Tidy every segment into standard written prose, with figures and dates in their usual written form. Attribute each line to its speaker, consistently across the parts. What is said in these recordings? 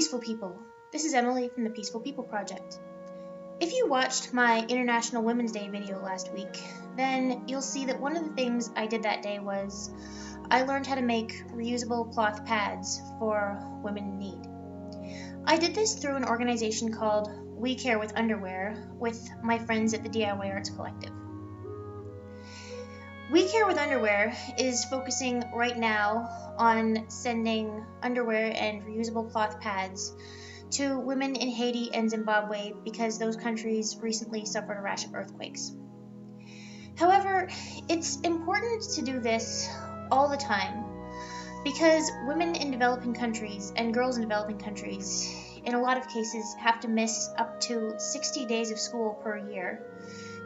Speaker 1: peaceful people. This is Emily from the Peaceful People Project. If you watched my International Women's Day video last week, then you'll see that one of the things I did that day was I learned how to make reusable cloth pads for women in need. I did this through an organization called We Care with Underwear with my friends at the D.I.Y Arts Collective. We Care with Underwear is focusing right now on sending underwear and reusable cloth pads to women in Haiti and Zimbabwe because those countries recently suffered a rash of earthquakes. However, it's important to do this all the time because women in developing countries and girls in developing countries, in a lot of cases, have to miss up to 60 days of school per year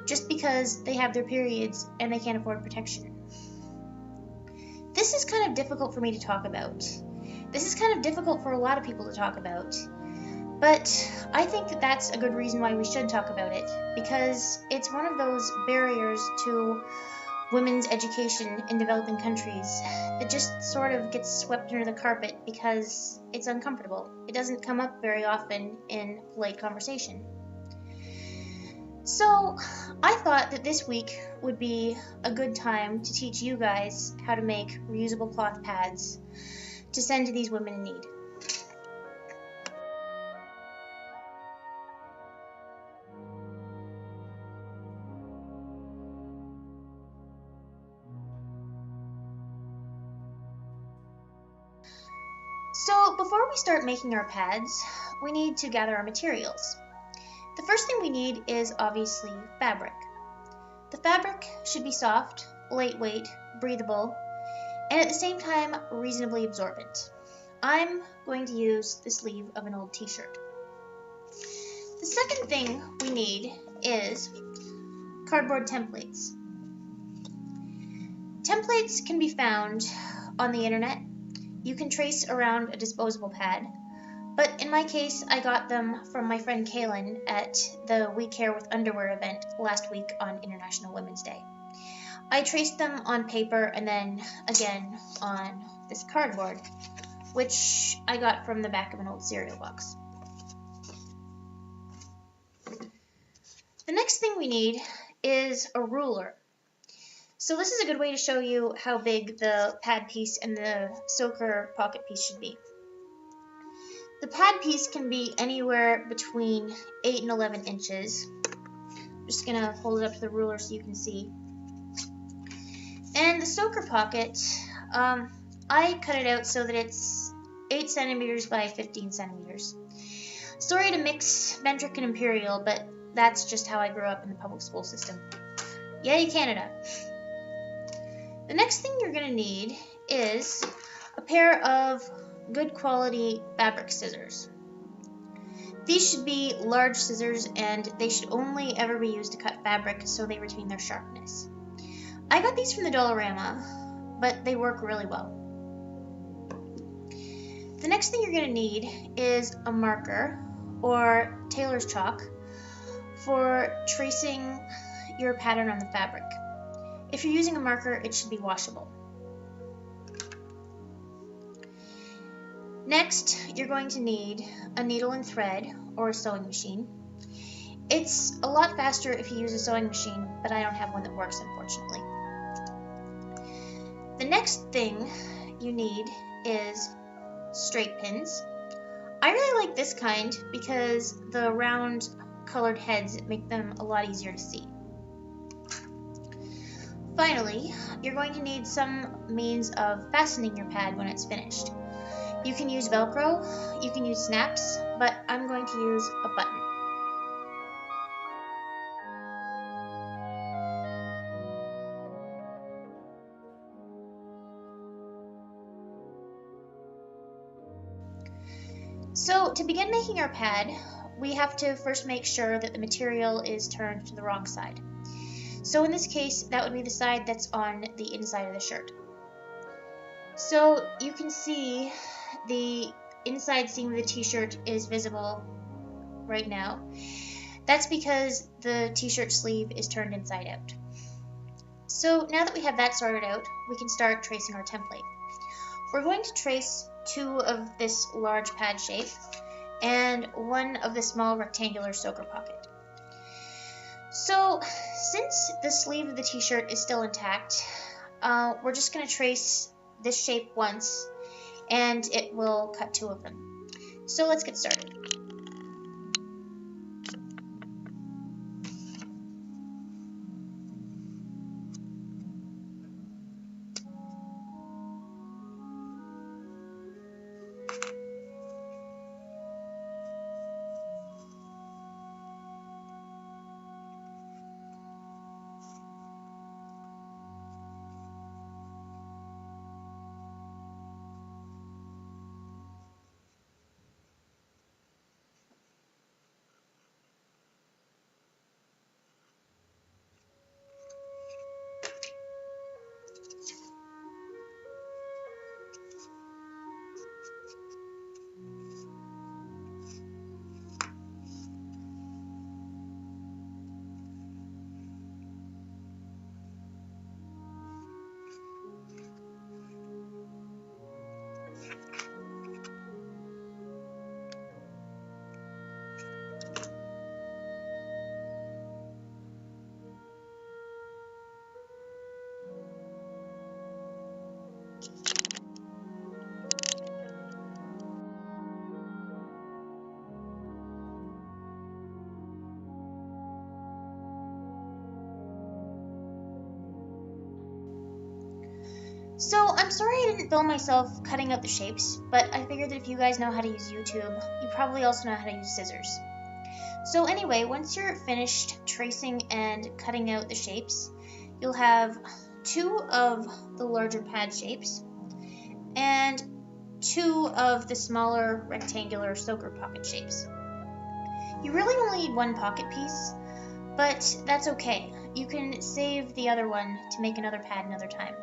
Speaker 1: just because they have their periods and they can't afford protection. This is kind of difficult for me to talk about. This is kind of difficult for a lot of people to talk about. But I think that that's a good reason why we should talk about it, because it's one of those barriers to women's education in developing countries that just sort of gets swept under the carpet because it's uncomfortable. It doesn't come up very often in polite conversation. So I thought that this week would be a good time to teach you guys how to make reusable cloth pads to send to these women in need. So before we start making our pads, we need to gather our materials. The first thing we need is obviously fabric. The fabric should be soft, lightweight, breathable, and at the same time reasonably absorbent. I'm going to use the sleeve of an old t-shirt. The second thing we need is cardboard templates. Templates can be found on the internet. You can trace around a disposable pad, but in my case, I got them from my friend Kaylin at the We Care with Underwear event last week on International Women's Day. I traced them on paper and then again on this cardboard, which I got from the back of an old cereal box. The next thing we need is a ruler. So this is a good way to show you how big the pad piece and the soaker pocket piece should be. The pad piece can be anywhere between 8 and 11 inches. I'm just going to hold it up to the ruler so you can see. And the soaker pocket, I cut it out so that it's 8 centimeters by 15 centimeters. Sorry to mix metric and imperial, but that's just how I grew up in the public school system. Yay, Canada! The next thing you're going to need is a pair of good quality fabric scissors. These should be large scissors and they should only ever be used to cut fabric so they retain their sharpness. I got these from the Dollarama, but they work really well. The next thing you're going to need is a marker or tailor's chalk for tracing your pattern on the fabric. If you're using a marker, it should be washable. Next, you're going to need a needle and thread or a sewing machine. It's a lot faster if you use a sewing machine, but I don't have one that works, unfortunately. The next thing you need is straight pins. I really like this kind because the round colored heads make them a lot easier to see. Finally, you're going to need some means of fastening your pad when it's finished. You can use Velcro, you can use snaps, but I'm going to use a button. So to begin making our pad, we have to first make sure that the material is turned to the wrong side. So in this case, that would be the side that's on the inside of the shirt. So you can see the inside seam of the t-shirt is visible right now. That's because the t-shirt sleeve is turned inside out. So now that we have that sorted out, we can start tracing our template. We're going to trace two of this large pad shape, and one of the small rectangular soaker pocket. So since the sleeve of the t-shirt is still intact, we're just going to trace this shape once and it will cut two of them. So let's get started. So I'm sorry I didn't film myself cutting out the shapes, but I figured that if you guys know how to use YouTube, you probably also know how to use scissors. So anyway, once you're finished tracing and cutting out the shapes, you'll have two of the larger pad shapes and two of the smaller rectangular soaker pocket shapes. You really only need one pocket piece, but that's okay. You can save the other one to make another pad another time.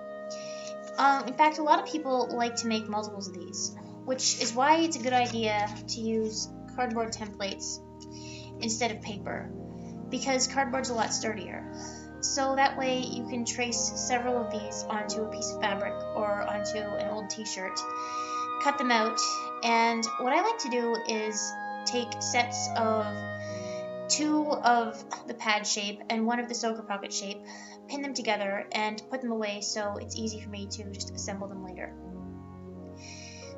Speaker 1: In fact, a lot of people like to make multiples of these, which is why it's a good idea to use cardboard templates instead of paper, because cardboard's a lot sturdier. So that way you can trace several of these onto a piece of fabric or onto an old t-shirt, cut them out, and what I like to do is take sets of two of the pad shape and one of the soaker pocket shape, pin them together and put them away so it's easy for me to just assemble them later.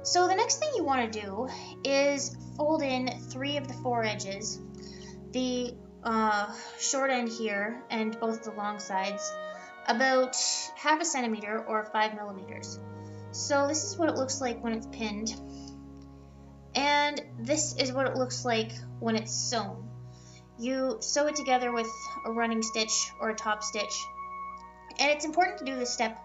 Speaker 1: So the next thing you want to do is fold in three of the four edges, the short end here and both the long sides, about half a centimeter or 5 millimeters. So this is what it looks like when it's pinned, and this is what it looks like when it's sewn. You sew it together with a running stitch or a top stitch, and it's important to do this step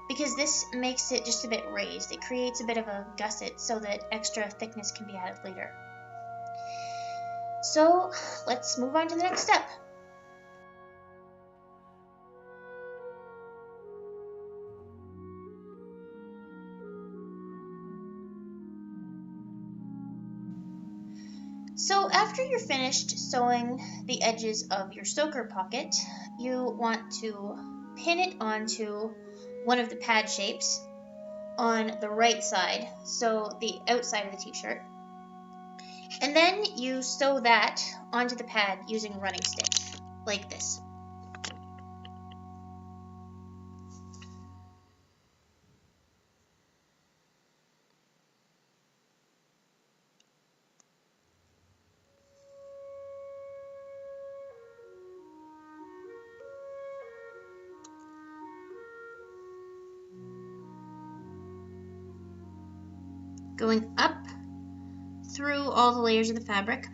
Speaker 1: because this makes it just a bit raised. It creates a bit of a gusset so that extra thickness can be added later. So let's move on to the next step. So after you're finished sewing the edges of your soaker pocket, you want to pin it onto one of the pad shapes on the right side, so the outside of the t-shirt, and then you sew that onto the pad using a running stitch, like this. Going up through all the layers of the fabric,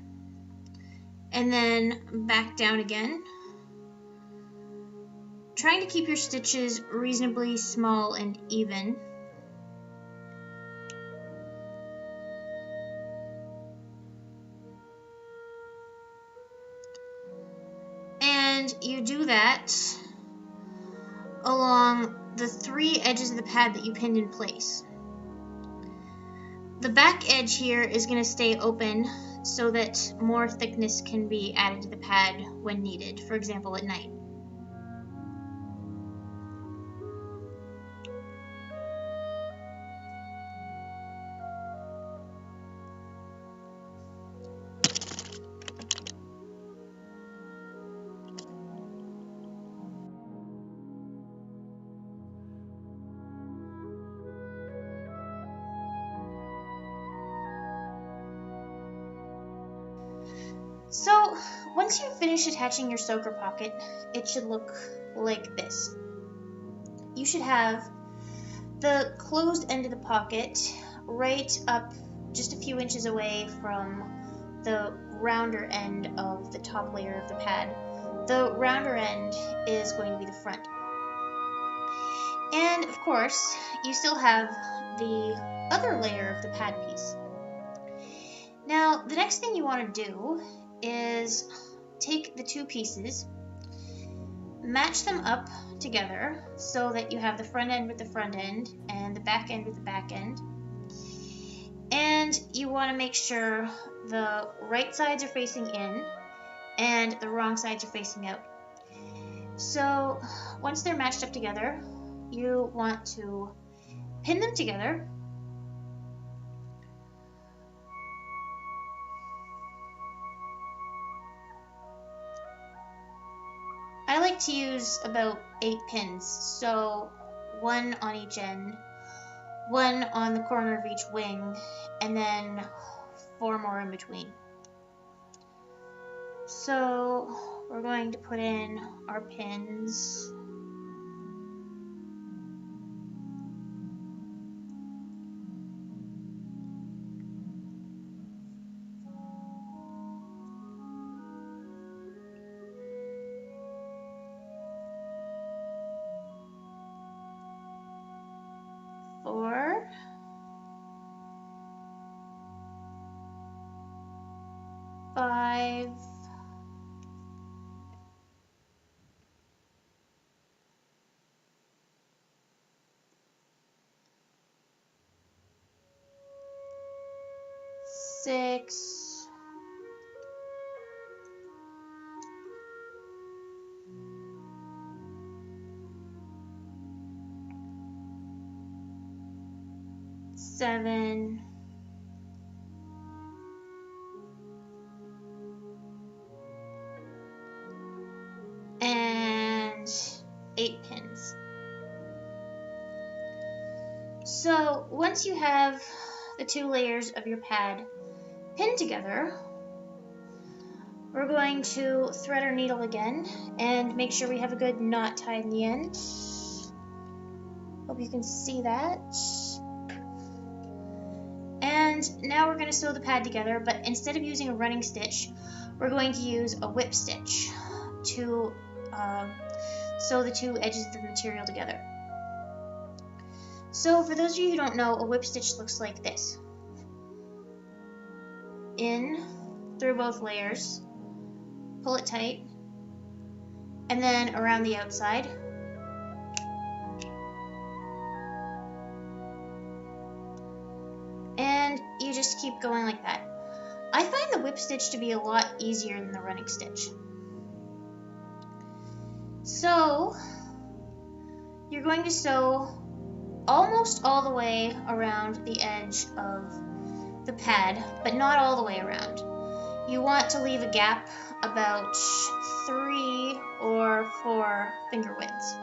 Speaker 1: and then back down again, trying to keep your stitches reasonably small and even. And you do that along the three edges of the pad that you pinned in place. The back edge here is going to stay open so that more thickness can be added to the pad when needed, for example at night. So once you finish attaching your soaker pocket, it should look like this. You should have the closed end of the pocket right up just a few inches away from the rounder end of the top layer of the pad. The rounder end is going to be the front. And of course, you still have the other layer of the pad piece. Now, the next thing you want to do is take the two pieces, match them up together so that you have the front end with the front end and the back end with the back end. And you want to make sure the right sides are facing in and the wrong sides are facing out. So once they're matched up together, you want to pin them together. I like to use about 8 pins, so one on each end, one on the corner of each wing, and then 4 more in between. So we're going to put in our pins. Four, 5, 6, 7, and 8 pins. So once you have the 2 layers of your pad pinned together, we're going to thread our needle again and make sure we have a good knot tied in the end. Hope you can see that. And now we're going to sew the pad together, but instead of using a running stitch, we're going to use a whip stitch to sew the 2 edges of the material together. So for those of you who don't know, a whip stitch looks like this. In through both layers, pull it tight, and then around the outside. And you just keep going like that. I find the whip stitch to be a lot easier than the running stitch. So you're going to sew almost all the way around the edge of the pad, but not all the way around. You want to leave a gap about 3 or 4 finger widths.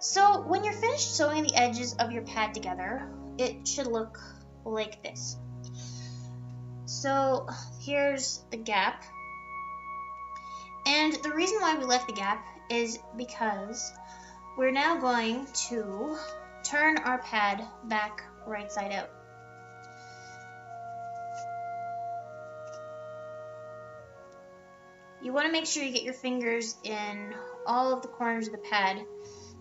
Speaker 1: So when you're finished sewing the edges of your pad together, it should look like this. So here's the gap. And the reason why we left the gap is because we're now going to turn our pad back right side out. You want to make sure you get your fingers in all of the corners of the pad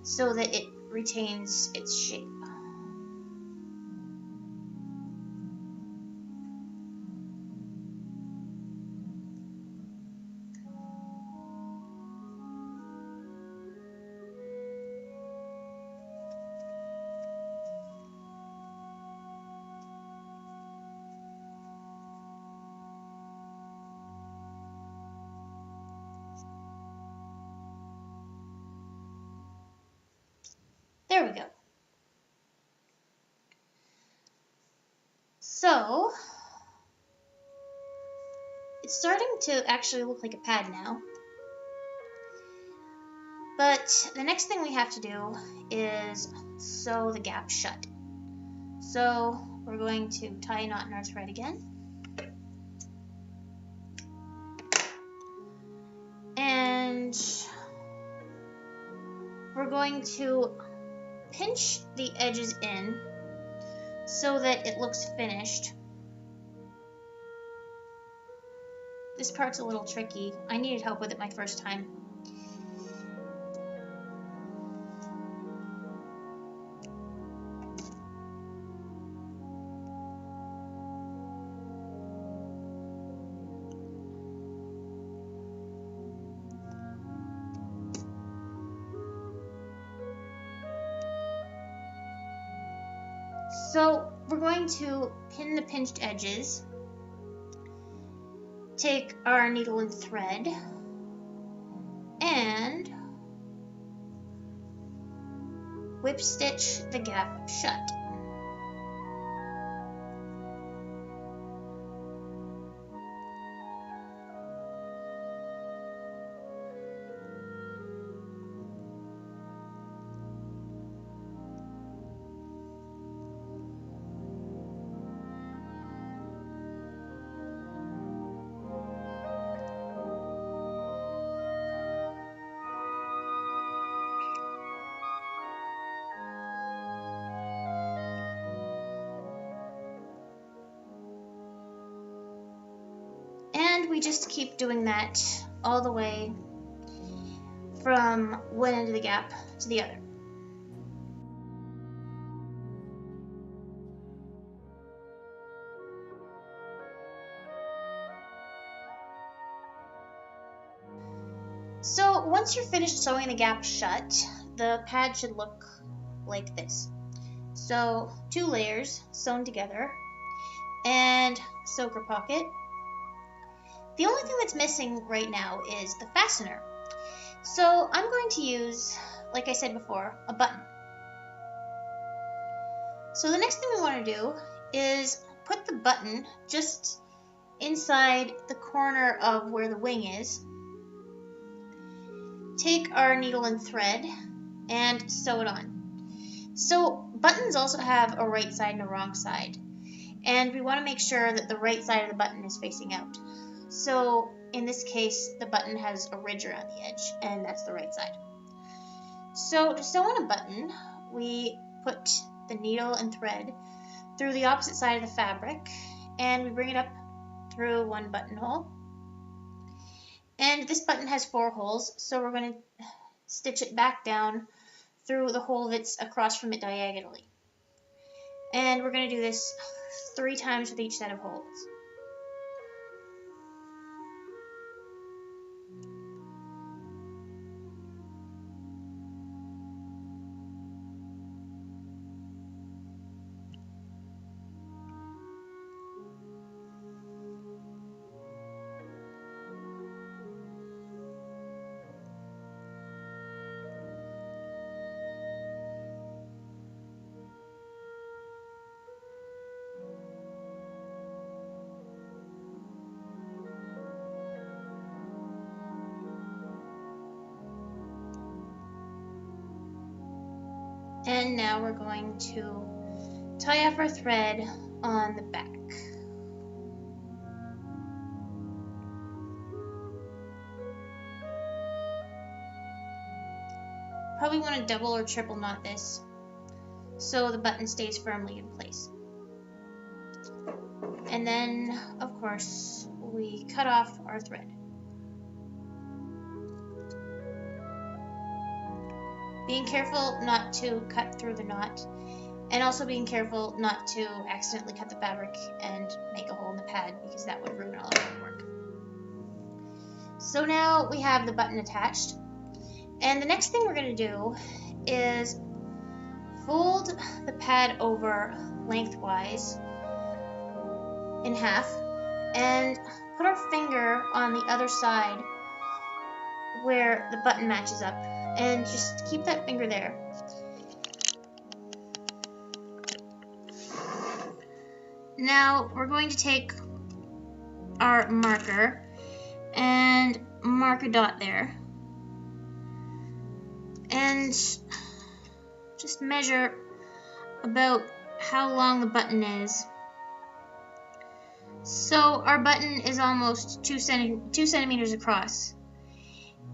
Speaker 1: so that it retains its shape. There we go. So it's starting to actually look like a pad now. But the next thing we have to do is sew the gap shut. So we're going to tie a knot in our thread again. And we're going to pinch the edges in so that it looks finished. This part's a little tricky. I needed help with it my first time. So we're going to pin the pinched edges, take our needle and thread, and whip stitch the gap shut. And we just keep doing that all the way from one end of the gap to the other. So once you're finished sewing the gap shut, the pad should look like this. So 2 layers sewn together and soaker pocket. The only thing that's missing right now is the fastener. So I'm going to use, like I said before, a button. So the next thing we want to do is put the button just inside the corner of where the wing is. Take our needle and thread and sew it on. So buttons also have a right side and a wrong side, and we want to make sure that the right side of the button is facing out. So in this case, the button has a ridge around the edge, and that's the right side. So to sew on a button, we put the needle and thread through the opposite side of the fabric, and we bring it up through one buttonhole. And this button has 4 holes, so we're going to stitch it back down through the hole that's across from it diagonally. And we're going to do this 3 times with each set of holes. And now we're going to tie off our thread on the back. Probably want to double or triple knot this so the button stays firmly in place. And then, of course, we cut off our thread. Being careful not to cut through the knot, and also being careful not to accidentally cut the fabric and make a hole in the pad, because that would ruin all of our work. So now we have the button attached, and the next thing we're going to do is fold the pad over lengthwise in half and put our finger on the other side where the button matches up, and just keep that finger there. Now we're going to take our marker and mark a dot there. And just measure about how long the button is. So our button is almost 2 centimeters across.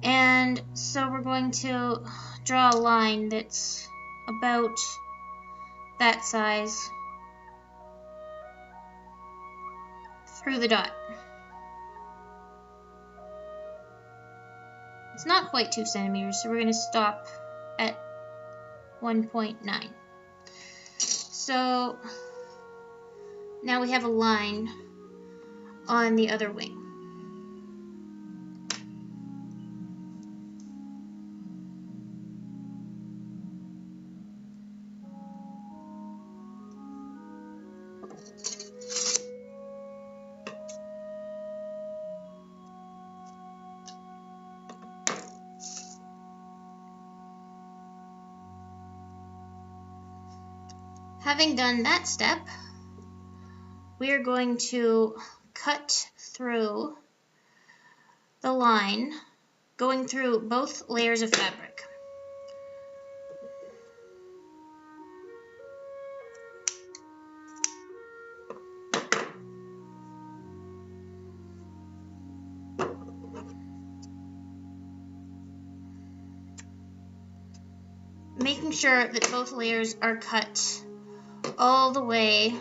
Speaker 1: And so we're going to draw a line that's about that size through the dot. It's not quite 2 centimeters, so we're going to stop at 1.9. So now we have a line on the other wing. Having done that step, we are going to cut through the line, going through both layers of fabric. Making sure that both layers are cut all the way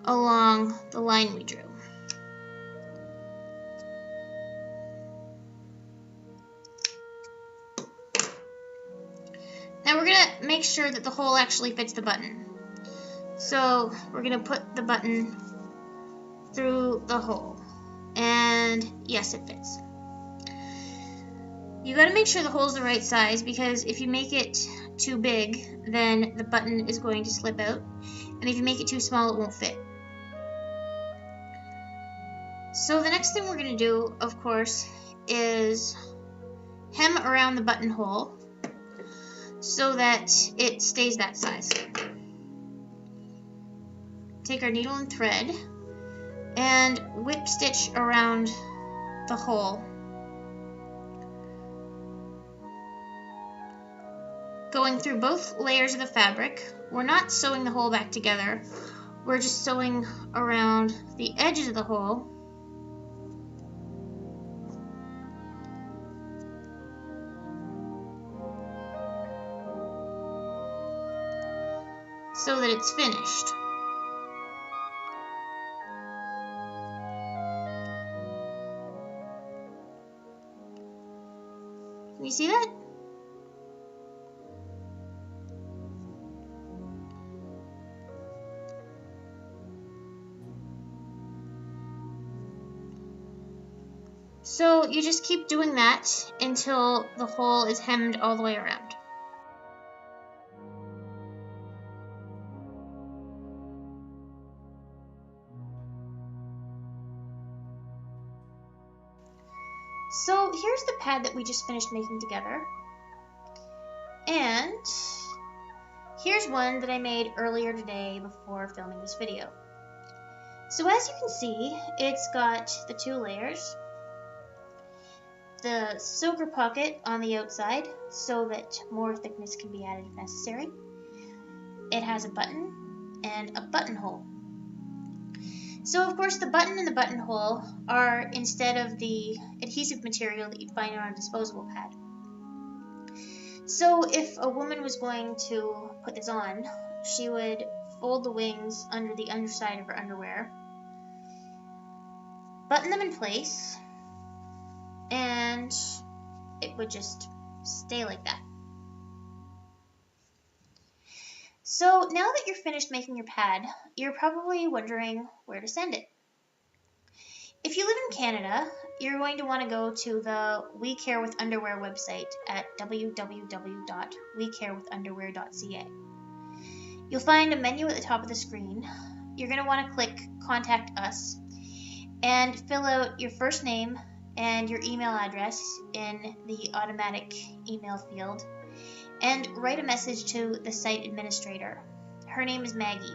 Speaker 1: along the line we drew. Now we're going to make sure that the hole actually fits the button. So we're going to put the button through the hole. And yes, it fits. You got to make sure the hole's the right size, because if you make it too big, then the button is going to slip out. And if you make it too small, it won't fit. So the next thing we're going to do, of course, is hem around the buttonhole so that it stays that size. Take our needle and thread and whip stitch around the hole. Going through both layers of the fabric. We're not sewing the hole back together. We're just sewing around the edges of the hole so that it's finished. Can you see that? So you just keep doing that until the hole is hemmed all the way around. So here's the pad that we just finished making together. And here's one that I made earlier today before filming this video. So as you can see, it's got the 2 layers. The soaker pocket on the outside so that more thickness can be added if necessary. It has a button and a buttonhole. So of course the button and the buttonhole are instead of the adhesive material that you'd find on a disposable pad. So if a woman was going to put this on, she would fold the wings under the underside of her underwear, button them in place, and it would just stay like that. So now that you're finished making your pad, you're probably wondering where to send it. If you live in Canada, you're going to want to go to the We Care With Underwear website at www.wecarewithunderwear.ca. You'll find a menu at the top of the screen. You're going to want to click Contact Us and fill out your first name and your email address in the automatic email field, and write a message to the site administrator. Her name is Maggie.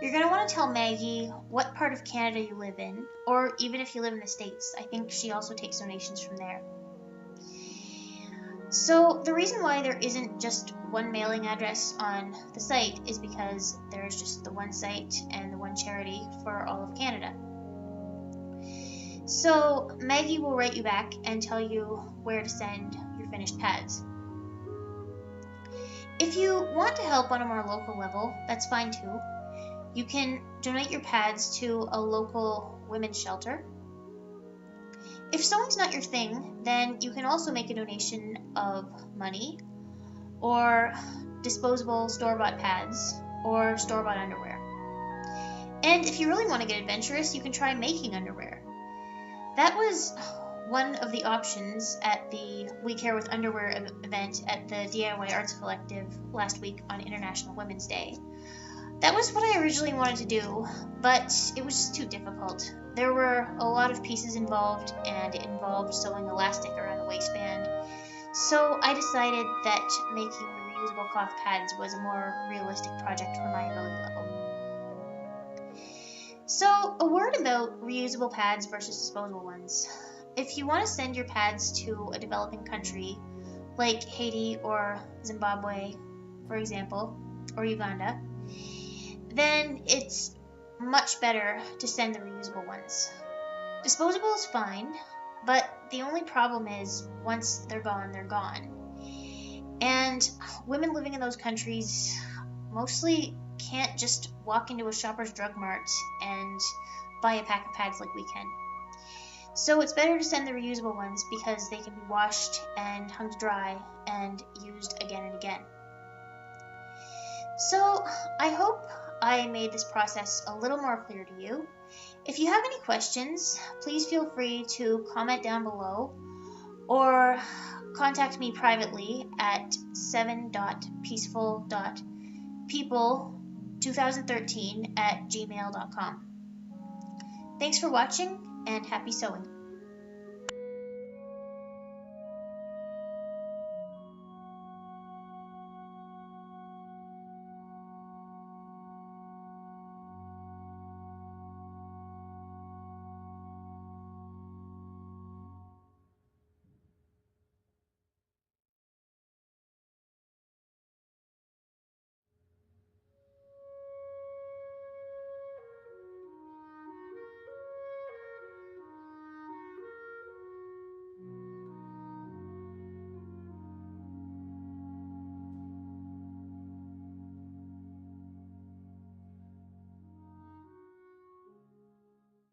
Speaker 1: You're going to want to tell Maggie what part of Canada you live in, or even if you live in the States. I think she also takes donations from there. So the reason why there isn't just one mailing address on the site is because there's just the one site and the one charity for all of Canada. So Maggie will write you back and tell you where to send your finished pads. If you want to help on a more local level, that's fine too. You can donate your pads to a local women's shelter. If sewing's not your thing, then you can also make a donation of money or disposable store-bought pads or store-bought underwear. And if you really want to get adventurous, you can try making underwear. That was one of the options at the We Care with Underwear event at the D.I.Y Arts Collective last week on International Women's Day. That was what I originally wanted to do, but it was just too difficult. There were a lot of pieces involved, and it involved sewing elastic around the waistband. So I decided that making the reusable cloth pads was a more realistic project for my ability level. So a word about reusable pads versus disposable ones. If you want to send your pads to a developing country, like Haiti or Zimbabwe, for example, or Uganda, then it's much better to send the reusable ones. Disposable is fine, but the only problem is once they're gone, they're gone. And women living in those countries mostly can't just walk into a Shoppers Drug Mart and buy a pack of pads like we can. So it's better to send the reusable ones because they can be washed and hung to dry and used again and again. So I hope I made this process a little more clear to you. If you have any questions, please feel free to comment down below or contact me privately at 7.peaceful.people2013@gmail.com. Thanks for watching and happy sewing.